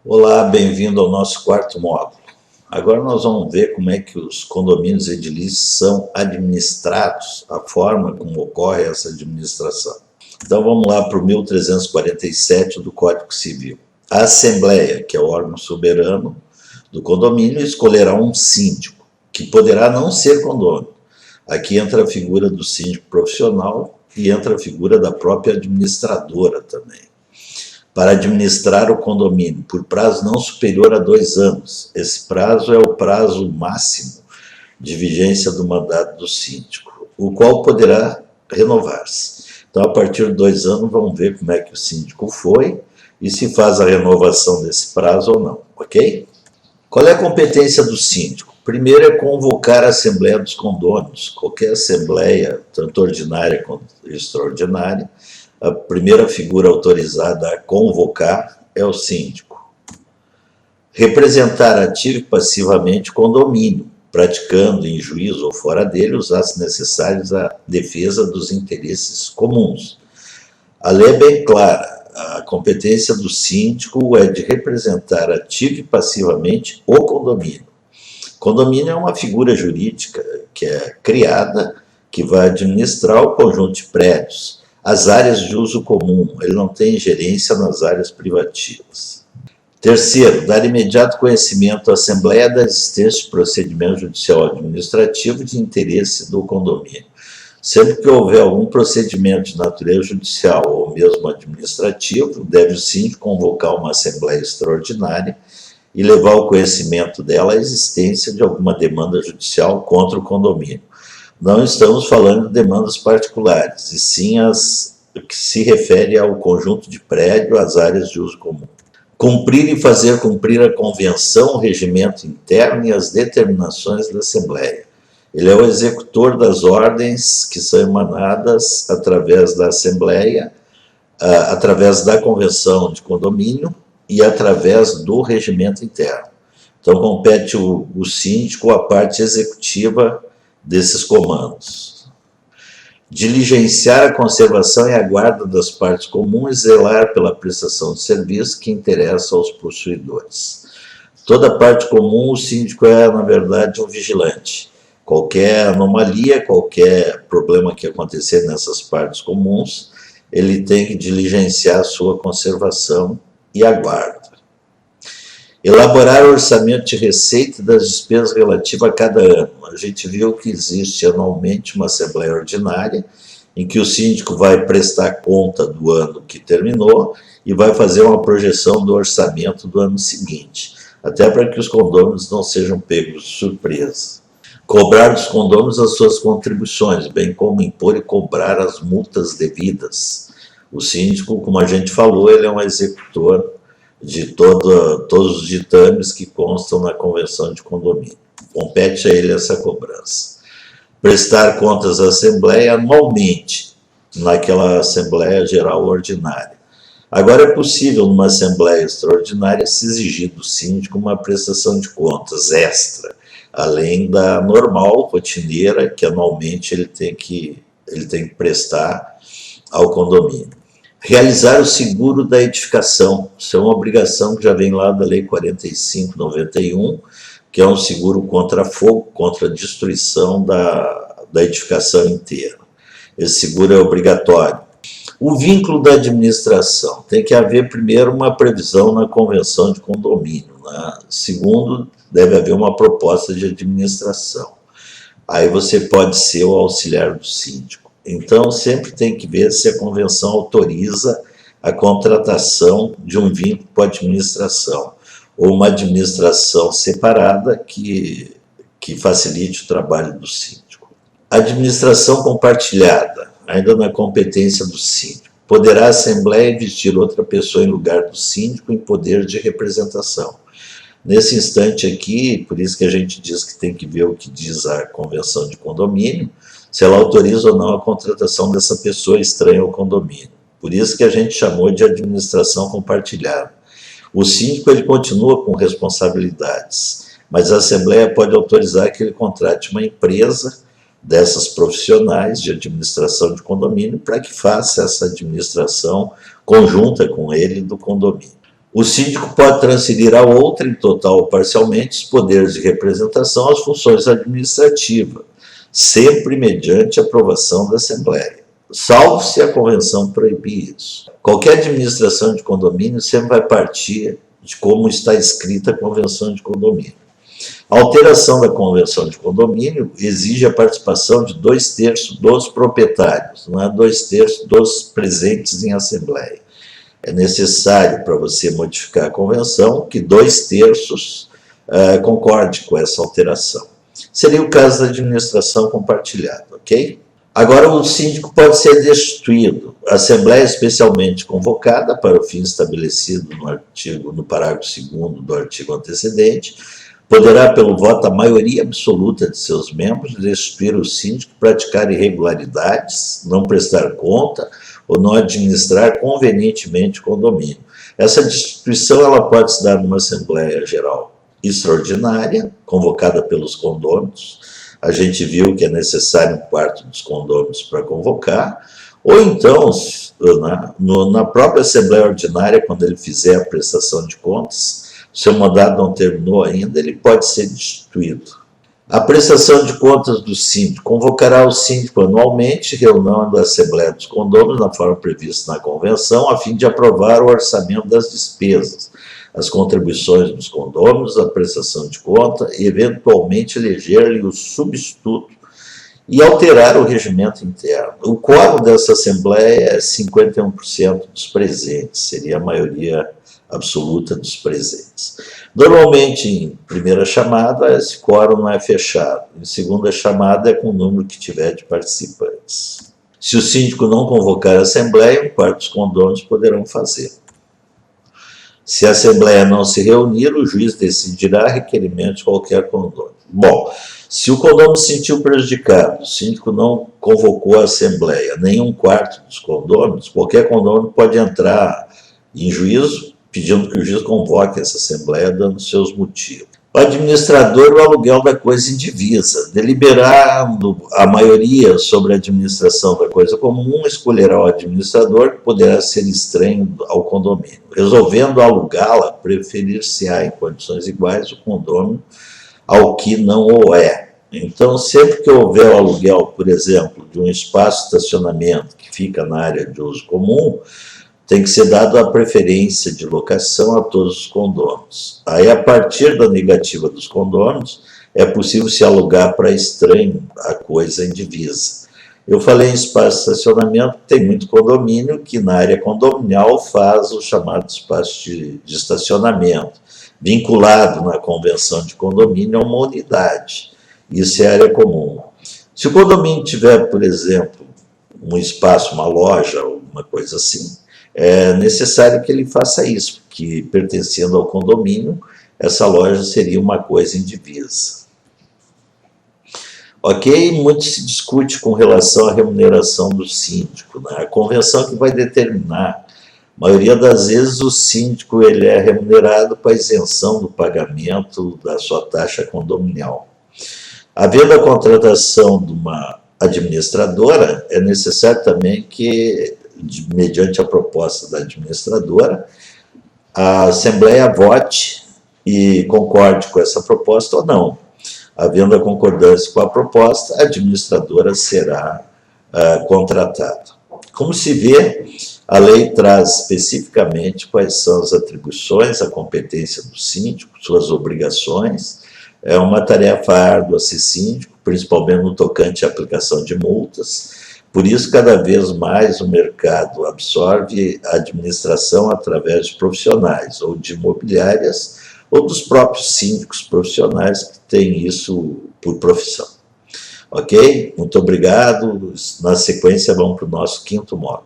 Olá, bem-vindo ao nosso quarto módulo. Agora nós vamos ver como é que os condomínios edilícios são administrados, a forma como ocorre essa administração. Então vamos lá para o 1347 do Código Civil. A Assembleia, que é o órgão soberano do condomínio, escolherá um síndico, que poderá não ser condômino. Aqui entra a figura do síndico profissional e entra a figura da própria administradora também, para administrar o condomínio por prazo não superior a 2 anos. Esse prazo é o prazo máximo de vigência do mandato do síndico, o qual poderá renovar-se. Então, a partir de 2 anos, vamos ver como é que o síndico foi e se faz a renovação desse prazo ou não, ok? Qual é a competência do síndico? Primeiro é convocar a Assembleia dos Condôminos, qualquer Assembleia, tanto ordinária quanto extraordinária. A primeira figura autorizada a convocar é o síndico. Representar ativa e passivamente o condomínio, praticando em juízo ou fora dele os atos necessários à defesa dos interesses comuns. A lei é bem clara, a competência do síndico é de representar ativa e passivamente o condomínio. Condomínio é uma figura jurídica que é criada, que vai administrar o conjunto de prédios, as áreas de uso comum, ele não tem gerência nas áreas privativas. Terceiro, dar imediato conhecimento à Assembleia da existência de procedimento judicial administrativo de interesse do condomínio. Sempre que houver algum procedimento de natureza judicial ou mesmo administrativo, deve o síndico convocar uma Assembleia Extraordinária e levar ao conhecimento dela a existência de alguma demanda judicial contra o condomínio. Não estamos falando de demandas particulares, e sim as que se refere ao conjunto de prédio, às áreas de uso comum. Cumprir e fazer cumprir a convenção, o regimento interno e as determinações da Assembleia. Ele é o executor das ordens que são emanadas através da Assembleia, através da convenção de condomínio e através do regimento interno. Então compete o síndico a parte executiva desses comandos. Diligenciar a conservação e a guarda das partes comuns e zelar pela prestação de serviço que interessa aos possuidores. Toda parte comum, o síndico é, na verdade, um vigilante. Qualquer anomalia, qualquer problema que acontecer nessas partes comuns, ele tem que diligenciar a sua conservação e a guarda. Elaborar o orçamento de receita e das despesas relativas a cada ano. A gente viu que existe anualmente uma Assembleia Ordinária, em que o síndico vai prestar conta do ano que terminou e vai fazer uma projeção do orçamento do ano seguinte, até para que os condôminos não sejam pegos de surpresa. Cobrar dos condôminos as suas contribuições, bem como impor e cobrar as multas devidas. O síndico, como a gente falou, ele é um executor de todos os ditames que constam na convenção de condomínio. Compete a ele essa cobrança. Prestar contas à Assembleia anualmente, naquela Assembleia Geral Ordinária. Agora é possível, numa Assembleia Extraordinária, se exigir do síndico uma prestação de contas extra, além da normal, rotineira, que anualmente ele tem que prestar ao condomínio. Realizar o seguro da edificação, isso é uma obrigação que já vem lá da Lei 45/91, que é um seguro contra fogo, contra a destruição da edificação inteira. Esse seguro é obrigatório. O vínculo da administração, tem que haver primeiro uma previsão na convenção de condomínio, né? Segundo, deve haver uma proposta de administração. Aí você pode ser o auxiliar do síndico. Então, sempre tem que ver se a convenção autoriza a contratação de um vínculo com a administração, ou uma administração separada que facilite o trabalho do síndico. Administração compartilhada, ainda na competência do síndico. Poderá a Assembleia investir outra pessoa em lugar do síndico em poder de representação. Nesse instante aqui, por isso que a gente diz que tem que ver o que diz a convenção de condomínio, se ela autoriza ou não a contratação dessa pessoa estranha ao condomínio. Por isso que a gente chamou de administração compartilhada. O síndico ele continua com responsabilidades, mas a Assembleia pode autorizar que ele contrate uma empresa dessas profissionais de administração de condomínio para que faça essa administração conjunta com ele do condomínio. O síndico pode transferir a outra, em total ou parcialmente, os poderes de representação às funções administrativas, sempre mediante aprovação da Assembleia, salvo se a convenção proibir isso. Qualquer administração de condomínio sempre vai partir de como está escrita a convenção de condomínio. A alteração da convenção de condomínio exige a participação de 2/3 dos proprietários, não é 2/3 dos presentes em assembleia. É necessário, para você modificar a convenção, que 2/3 concorde com essa alteração. Seria o caso da administração compartilhada, ok? Agora, o síndico pode ser destituído. A Assembleia é especialmente convocada para o fim estabelecido no parágrafo 2º do artigo antecedente, poderá, pelo voto da maioria absoluta de seus membros, destituir o síndico, praticar irregularidades, não prestar conta ou não administrar convenientemente o condomínio. Essa destituição ela pode se dar numa Assembleia Geral extraordinária, convocada pelos condôminos. A gente viu que é necessário 1/4 dos condôminos para convocar, ou então, na própria Assembleia Ordinária, quando ele fizer a prestação de contas, seu mandato não terminou ainda, ele pode ser destituído. A prestação de contas do síndico convocará o síndico anualmente, reunião da Assembleia dos Condôminos, na forma prevista na convenção, a fim de aprovar o orçamento das despesas, as contribuições dos condôminos, a prestação de conta e, eventualmente, eleger-lhe o substituto e alterar o regimento interno. O quórum dessa Assembleia é 51% dos presentes, seria a maioria absoluta dos presentes. Normalmente, em primeira chamada, esse quórum não é fechado. Em segunda chamada, é com o número que tiver de participantes. Se o síndico não convocar a Assembleia, 1/4 dos condôminos poderão fazer. Se a Assembleia não se reunir, o juiz decidirá requerimento de qualquer condômino. Bom, se o condômino se sentiu prejudicado, o síndico não convocou a Assembleia, nem 1/4 dos condôminos, qualquer condômino pode entrar em juízo, pedindo que o juiz convoque essa Assembleia, dando seus motivos. O administrador, o aluguel da coisa indivisa. Deliberando a maioria sobre a administração da coisa comum, escolherá o administrador, que poderá ser estranho ao condomínio. Resolvendo alugá-la, preferir-se-á em condições iguais o condômino ao que não o é. Então, sempre que houver o aluguel, por exemplo, de um espaço de estacionamento que fica na área de uso comum, tem que ser dado a preferência de locação a todos os condôminos. Aí, a partir da negativa dos condôminos, é possível se alugar para estranho a coisa indivisa. Eu falei em espaço de estacionamento, tem muito condomínio que na área condominial faz o chamado espaço de estacionamento, vinculado na convenção de condomínio a uma unidade. Isso é área comum. Se o condomínio tiver, por exemplo, um espaço, uma loja, alguma coisa assim, é necessário que ele faça isso, porque pertencendo ao condomínio, essa loja seria uma coisa indivisa. Ok? Muito se discute com relação à remuneração do síndico, né? A convenção que vai determinar. A maioria das vezes o síndico ele é remunerado para isenção do pagamento da sua taxa condominial. Havendo a contratação de uma administradora, é necessário também que, mediante a proposta da administradora, a Assembleia vote e concorde com essa proposta ou não. Havendo a concordância com a proposta, a administradora será contratada. Como se vê, a lei traz especificamente quais são as atribuições, a competência do síndico, suas obrigações. É uma tarefa árdua ser síndico, principalmente no tocante à aplicação de multas. Por isso, cada vez mais o mercado absorve a administração através de profissionais, ou de imobiliárias, ou dos próprios síndicos profissionais que têm isso por profissão. Ok? Muito obrigado. Na sequência, vamos para o nosso 5º módulo.